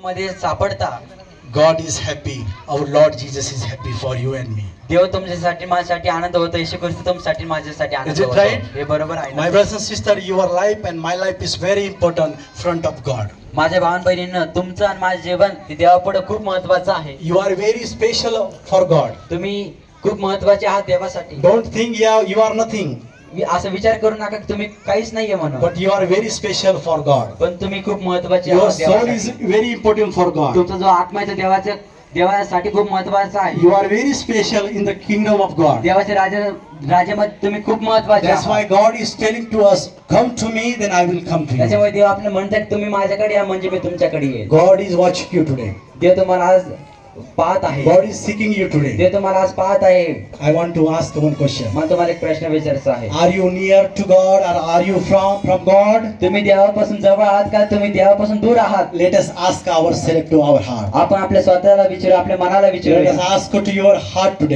मध्ये सापडता. God is happy. Our Lord Jesus is happy for you and me. देव तुमच्यासाठी माझ्यासाठी आनंद होतो. येशू ख्रिस्त तुमच्यासाठी माझ्यासाठी आनंद Is it होतो. right? हे बरोबर आहे My ना? brothers and sisters, your life and my life is very important front of God. माझ्या भावां बहिणींनो, तुमचं आणि माझं जीवन ते देवापुढे खूप महत्वाचं आहे. You are very special for God. तुम्ही खूप महत्वाचे आहात देवासाठी. Don't think you are nothing, मी असं विचार करू नका की तुम्ही काहीच नाहीये म्हणून, but you are very special for God. पण तुम्ही खूप महत्वाचे Your आहात soul is देवासाठी. very important for God. तुमचा जो आत्मा आहे तो देवासाठी खूप महत्वाचा आहे. You are very special in the kingdom of God. देवाच्या राज्यामध्ये तुम्ही खूप महत्वाचे That's why आहात. God is telling to us, come to me, then I will come to you. त्याच्यामुळे देव आपल्याला म्हणतात तुम्ही माझ्याकडे या म्हणजे मी तुमच्याकडे येईल. God is watching you today. देव तुम्हाला आज पाहत आहे. God is seeking you today. देव तुम्हाला आज पाहत आहे. I want to ask one question. मला तुम्हाला एक प्रश्न विचारायचा आहे. Are you near to God or are you from God? तुम्ही देवापासून जवळ आहात का तुम्ही देवापासून दूर आहात? Let us ask ourselves to our heart. आपण आपल्या स्वतःला विचारू, आपल्या मनाला Let विचारू. us ask to your heart today.